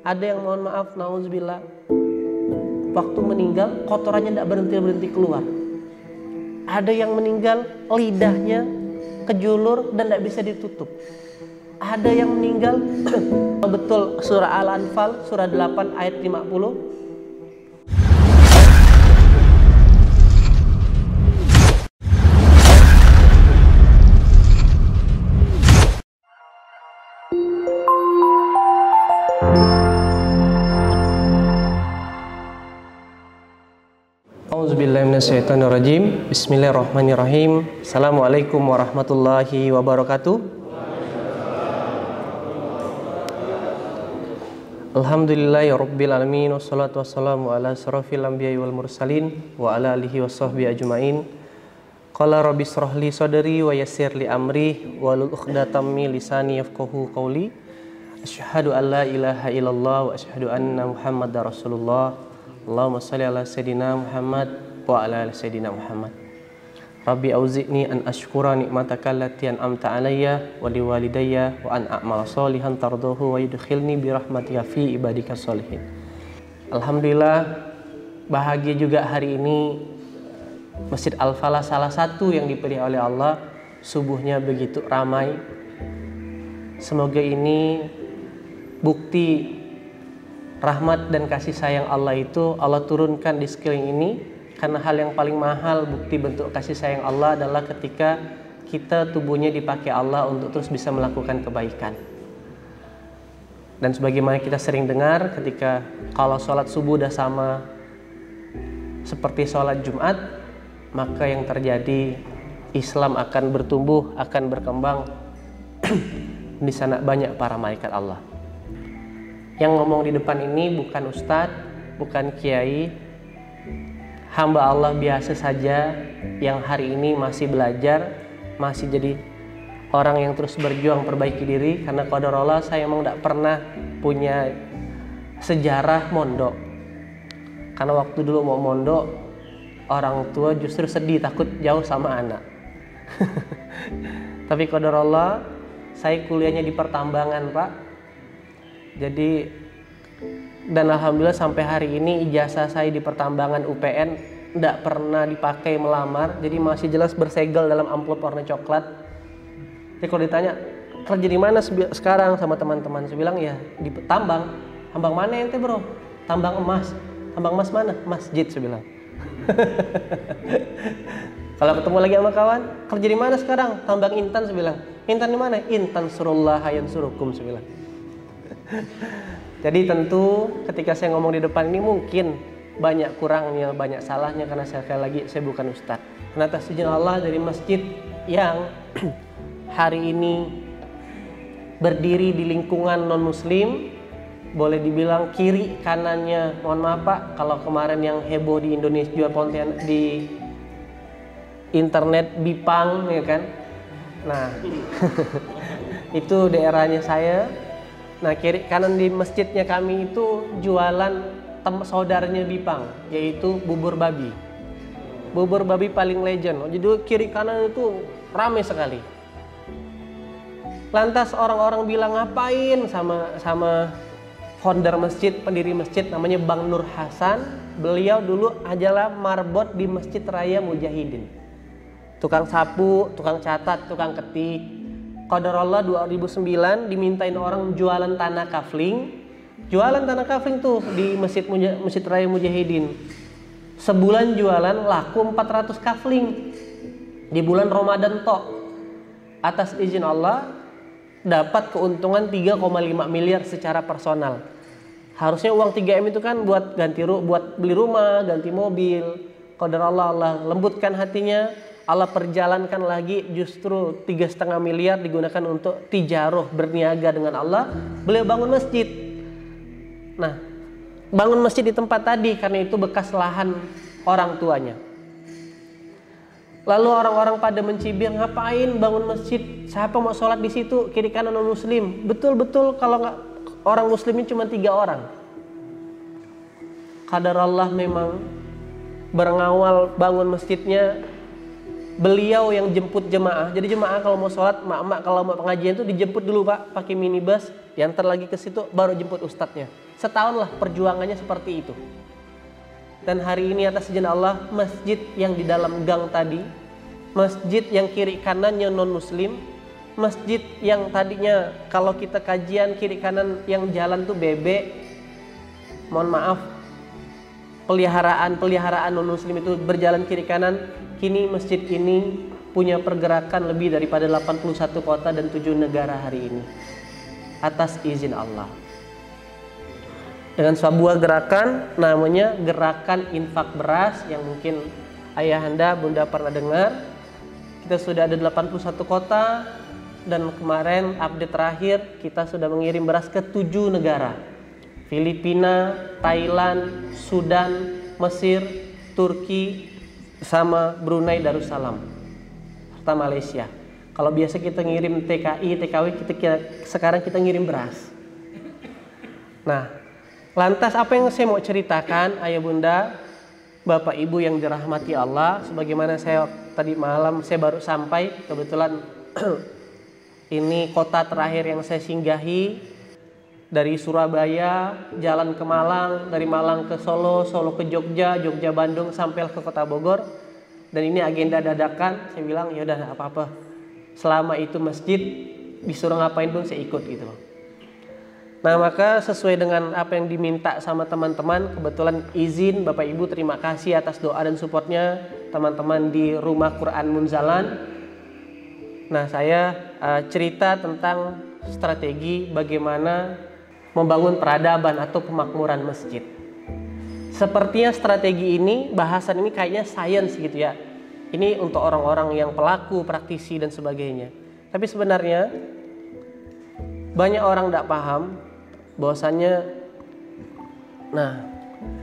Ada yang mohon maaf, nauzubillah, waktu meninggal kotorannya tidak berhenti keluar. Ada yang meninggal lidahnya kejulur dan tidak bisa ditutup. Ada yang meninggal betul surah Al-Anfal surah 8 ayat 50. Auzubillahiminasyaitonirrajim. Bismillahirrahmanirrahim. Assalamualaikum warahmatullahi wabarakatuh. Alhamdulillahirabbil alamin, wassalatu wassalamu ala asrofil anbiya'i wal mursalin wa ala alihi washabbihi ajmain. Qala rabbi shrah li sadri wa yassir li amri wahlul 'uqdatam min lisani yafqahu qawli. Asyhadu an la ilaha illallah wa asyhadu anna Muhammadar Rasulullah. Allahumma shalli ala sayyidina Muhammad wa ala ali sayyidina Muhammad. Rabbi auzi'ni an ashkura ni'mataka allati an'amta alayya wa liwalidayya wa an a'mala sholihan tardahu wa yudkhilni bi rahmatika fi ibadika sholihin. Alhamdulillah, bahagia juga hari ini Masjid Al-Falah salah satu yang dipilih oleh Allah. Subuhnya begitu ramai. Semoga ini bukti rahmat dan kasih sayang Allah itu Allah turunkan di sekeliling ini, karena hal yang paling mahal bukti bentuk kasih sayang Allah adalah ketika kita tubuhnya dipakai Allah untuk terus bisa melakukan kebaikan. Dan sebagaimana kita sering dengar, ketika kalau sholat subuh udah sama seperti sholat Jumat, maka yang terjadi Islam akan bertumbuh, akan berkembang. Di sana banyak para malaikat Allah. Yang ngomong di depan ini bukan ustadz, bukan kiai, hamba Allah biasa saja yang hari ini masih belajar, masih jadi orang yang terus berjuang perbaiki diri. Karena qadar Allah, saya emang tidak pernah punya sejarah mondok. Karena waktu dulu mau mondok, orang tua justru sedih, takut jauh sama anak. Tapi qadar Allah, saya kuliahnya di pertambangan, Pak. Jadi, dan alhamdulillah sampai hari ini ijazah saya di pertambangan UPN tidak pernah dipakai melamar. Jadi masih jelas bersegel dalam amplop warna coklat. Jadi kalau ditanya kerja di mana sekarang sama teman-teman, saya bilang ya di tambang. Tambang mana ente bro? Tambang emas. Tambang emas mana? Masjid, saya bilang. Kalau ketemu lagi sama kawan, kerja di mana sekarang? Tambang intan, saya bilang. Intan di mana? Intan surullah yansurukum, saya bilang. Jadi tentu ketika saya ngomong di depan ini mungkin banyak kurangnya, banyak salahnya, karena sekali lagi saya bukan ustadz. Karena atas izin Allah dari masjid yang hari ini berdiri di lingkungan non muslim, boleh dibilang kiri kanannya, mohon maaf Pak, kalau kemarin yang heboh di Indonesia jual konten di internet Bipang ya kan. Nah, itu daerahnya saya. Nah, kiri kanan di masjidnya kami itu jualan saudaranya Bipang, yaitu bubur babi. Bubur babi paling legend. Jadi kiri kanan itu ramai sekali. Lantas orang-orang bilang ngapain sama founder masjid, pendiri masjid namanya Bang Nur Hasan. Beliau dulu adalah marbot di Masjid Raya Mujahidin. Tukang sapu, tukang catat, tukang ketik. Qadarullah 2009 dimintain orang jualan tanah kafling. Jualan tanah kafling tuh di Masjid Raya Mujahidin. Sebulan jualan laku 400 kafling. Di bulan Ramadan tok. Atas izin Allah dapat keuntungan 3,5 miliar secara personal. Harusnya uang 3M itu kan buat buat beli rumah, ganti mobil. Qadarullah, Allah lembutkan hatinya. Allah perjalankan lagi, justru 3,5 miliar digunakan untuk tijaroh, berniaga dengan Allah. Beliau bangun masjid. Nah, bangun masjid di tempat tadi karena itu bekas lahan orang tuanya. Lalu orang-orang pada mencibir, ngapain bangun masjid? Siapa mau sholat di situ? Kiri kanan non muslim. Betul-betul kalau nggak orang muslimnya cuma 3 orang. Qadar Allah memang berengawal bangun masjidnya. Beliau yang jemput jemaah. Jadi jemaah kalau mau sholat, mak-mak kalau mau pengajian itu dijemput dulu Pak, pakai minibus yang lagi ke situ baru jemput ustadznya. Setahun lah perjuangannya seperti itu. Dan hari ini atas izin Allah, masjid yang di dalam gang tadi, masjid yang kiri kanannya non muslim, masjid yang tadinya kalau kita kajian kiri kanan yang jalan tuh bebek, mohon maaf, peliharaan non muslim itu berjalan kiri kanan. Kini masjid ini punya pergerakan lebih daripada 81 kota dan 7 negara hari ini atas izin Allah. Dengan sebuah gerakan namanya gerakan infak beras yang mungkin ayahanda bunda pernah dengar. Kita sudah ada 81 kota dan kemarin update terakhir kita sudah mengirim beras ke 7 negara. Filipina, Thailand, Sudan, Mesir, Turki, sama Brunei Darussalam serta Malaysia. Kalau biasa kita ngirim TKI, TKW, sekarang kita ngirim beras. Nah, lantas apa yang saya mau ceritakan, ayah bunda, bapak ibu yang dirahmati Allah, sebagaimana saya tadi malam saya baru sampai, kebetulan ini kota terakhir yang saya singgahi, dari Surabaya jalan ke Malang, dari Malang ke Solo, Solo ke Jogja, Jogja Bandung sampai ke kota Bogor. Dan ini agenda dadakan, saya bilang ya udah apa-apa, selama itu masjid disuruh ngapain pun saya ikut gitu loh. Nah, maka sesuai dengan apa yang diminta sama teman-teman, kebetulan izin Bapak Ibu, terima kasih atas doa dan supportnya teman-teman di Rumah Quran Munzalan. Nah, saya cerita tentang strategi bagaimana membangun peradaban atau pemakmuran masjid. Sepertinya strategi ini, bahasan ini kayaknya sains gitu ya. Ini untuk orang-orang yang pelaku, praktisi dan sebagainya. Tapi sebenarnya banyak orang tidak paham bahwasannya, nah,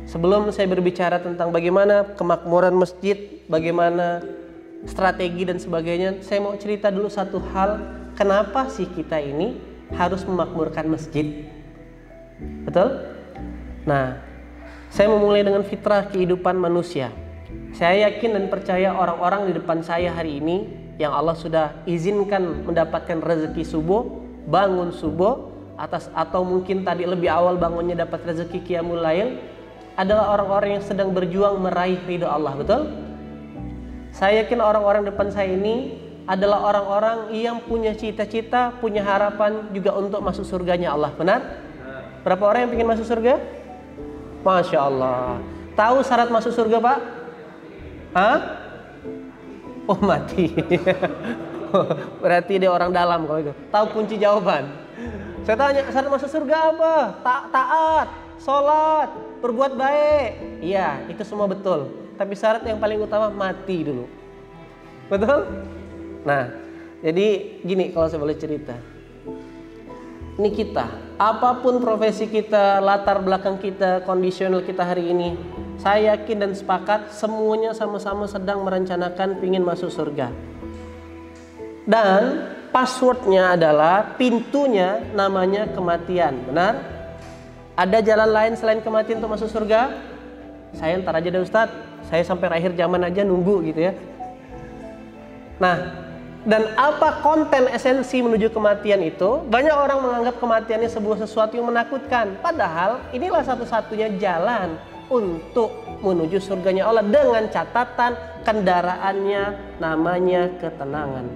sebelum saya berbicara tentang bagaimana kemakmuran masjid, bagaimana strategi dan sebagainya, saya mau cerita dulu satu hal, kenapa sih kita ini harus memakmurkan masjid? Betul? Nah, saya memulai dengan fitrah kehidupan manusia. Saya yakin dan percaya orang-orang di depan saya hari ini yang Allah sudah izinkan mendapatkan rezeki subuh, bangun subuh, atau mungkin tadi lebih awal bangunnya dapat rezeki qiyamul lail, adalah orang-orang yang sedang berjuang meraih ridho Allah, betul? Saya yakin orang-orang depan saya ini adalah orang-orang yang punya cita-cita, punya harapan juga untuk masuk surganya Allah, benar? Berapa orang yang ingin masuk surga? Masya Allah. Tahu syarat masuk surga, Pak? Hah? Oh, mati. Berarti dia orang dalam kalau itu. Tahu kunci jawaban. Saya tanya, syarat masuk surga apa? Taat, sholat, berbuat baik. Iya, itu semua betul. Tapi syarat yang paling utama mati dulu. Betul? Nah, jadi gini kalau saya boleh cerita. Ini kita, apapun profesi kita, latar belakang kita, kondisional kita hari ini, saya yakin dan sepakat semuanya sama-sama sedang merencanakan ingin masuk surga. Dan passwordnya adalah, pintunya namanya kematian, benar? Ada jalan lain selain kematian untuk masuk surga? Saya ntar aja deh Ustadz, saya sampai akhir zaman aja nunggu gitu ya. Nah, dan apa konten esensi menuju kematian itu? Banyak orang menganggap kematiannya sebuah sesuatu yang menakutkan. Padahal inilah satu-satunya jalan untuk menuju surganya Allah, dengan catatan kendaraannya namanya ketenangan.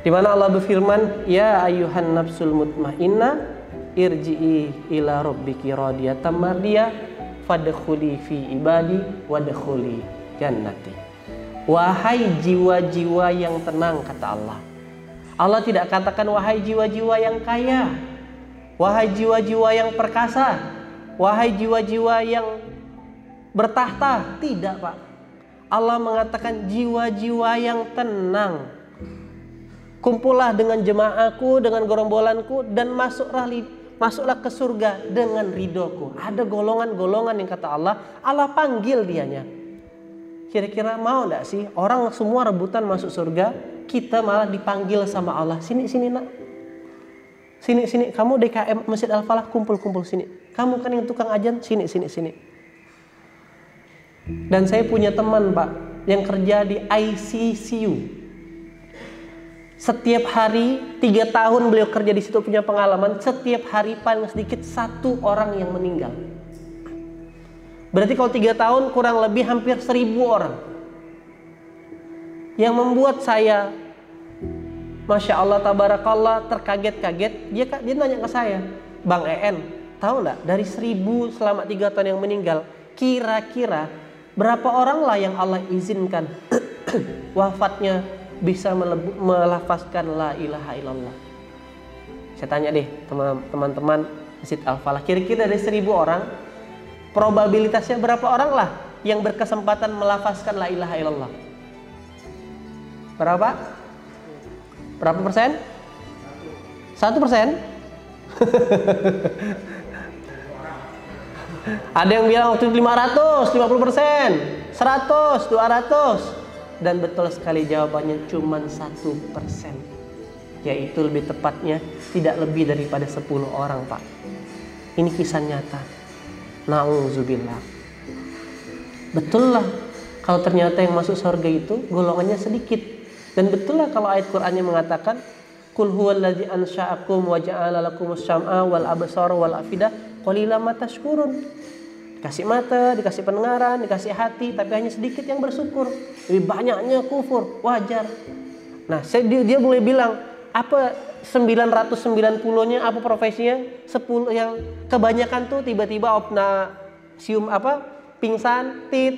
Di mana Allah berfirman, ya ayyuhan nafsul mutmainnah irji'i ila rabbiki radiyatan mardiyah fadkhuli fi ibadi wadkhuli jannati. Wahai jiwa-jiwa yang tenang, kata Allah. Allah tidak katakan wahai jiwa-jiwa yang kaya, wahai jiwa-jiwa yang perkasa, wahai jiwa-jiwa yang bertahta. Tidak, Pak. Allah mengatakan jiwa-jiwa yang tenang. Kumpullah dengan jemaahku, dengan gerombolanku, dan masuklah ke surga dengan ridhoku. Ada golongan-golongan yang kata Allah panggil dianya. Kira-kira mau enggak sih orang semua rebutan masuk surga, kita malah dipanggil sama Allah, sini nak, sini, kamu DKM Masjid Al-Falah, kumpul sini, kamu kan yang tukang ajan, sini. Dan saya punya teman, Pak, yang kerja di ICCU. Setiap hari 3 tahun beliau kerja di situ punya pengalaman, setiap hari paling sedikit 1 orang yang meninggal. Berarti kalau 3 tahun kurang lebih hampir 1.000 orang. Yang membuat saya, Masya Allah, tabarakallah, terkaget-kaget. Dia nanya ke saya, Bang EN, tahu nggak dari 1.000 selama 3 tahun yang meninggal, kira-kira berapa orang lah yang Allah izinkan wafatnya bisa melafazkan la ilaha illallah? Saya tanya deh teman-teman Masjid Al-Falah, kira-kira dari 1.000 orang, probabilitasnya berapa orang lah yang berkesempatan melafazkan la ilaha illallah? Berapa? Berapa persen? 1%? Ada yang bilang waktu itu 500, 50%, 100, 200. Dan betul sekali jawabannya cuma 1%. Yaitu lebih tepatnya tidak lebih daripada 10 orang, Pak. Ini kisah nyata. Na'udzubillah. Betul lah kalau ternyata yang masuk surga itu golongannya sedikit. Dan betul lah kalau ayat Qur'annya mengatakan Qul huwallazi ansha'akum wa ja'ala lakumus sam'a wal absara wal afidah qalilan ma tashkurun. Dikasih mata, dikasih pendengaran, dikasih hati, tapi hanya sedikit yang bersyukur. Lebih banyaknya kufur, wajar. Nah, dia boleh bilang, apa 990-nya apa profesinya? 10 yang kebanyakan tuh tiba-tiba sium pingsan, tit,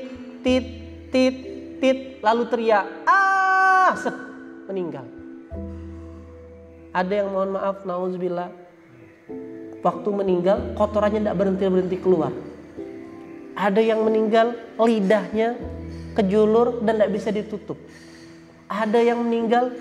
lalu teriak, meninggal. Ada yang mohon maaf, nauzubillah, waktu meninggal kotorannya tidak berhenti keluar. Ada yang meninggal lidahnya kejulur dan tidak bisa ditutup. Ada yang meninggal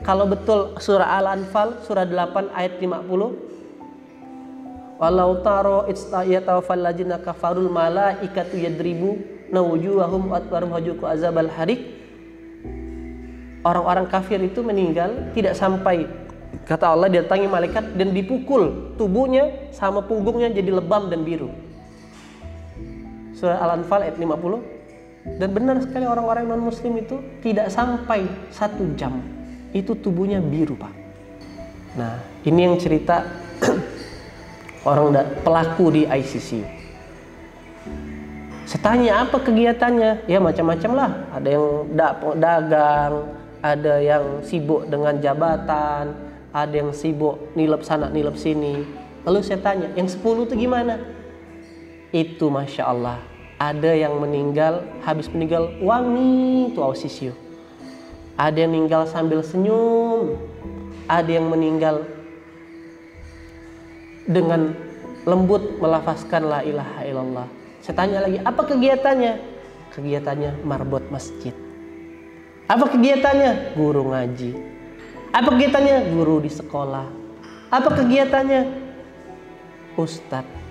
kalau betul surah Al-Anfal surah 8 ayat 50, walau taro yatawaffal ladzina kafarul malaikatu yadribu nawjuhahum wa atwarum hajuku azabal harik. Orang-orang kafir itu meninggal tidak sampai, kata Allah, didatangi malaikat dan dipukul tubuhnya sama punggungnya jadi lebam dan biru. Surah Al-Anfal ayat 50. Dan benar sekali orang-orang non muslim itu tidak sampai 1 jam itu tubuhnya biru, Pak. Nah, ini yang cerita pelaku di ICC. Saya tanya apa kegiatannya? Ya macam-macam lah. Ada yang dagang, ada yang sibuk dengan jabatan, ada yang sibuk nilep sana nilep sini. Lalu saya tanya, yang 10 itu gimana? Itu Masya Allah, ada yang meninggal, habis meninggal wangi tuh ausisio. Ada yang meninggal sambil senyum, ada yang meninggal dengan lembut melafazkan la ilaha illallah. Saya tanya lagi, apa kegiatannya? Kegiatannya marbot masjid. Apa kegiatannya? Guru ngaji. Apa kegiatannya? Guru di sekolah. Apa kegiatannya? Ustadz.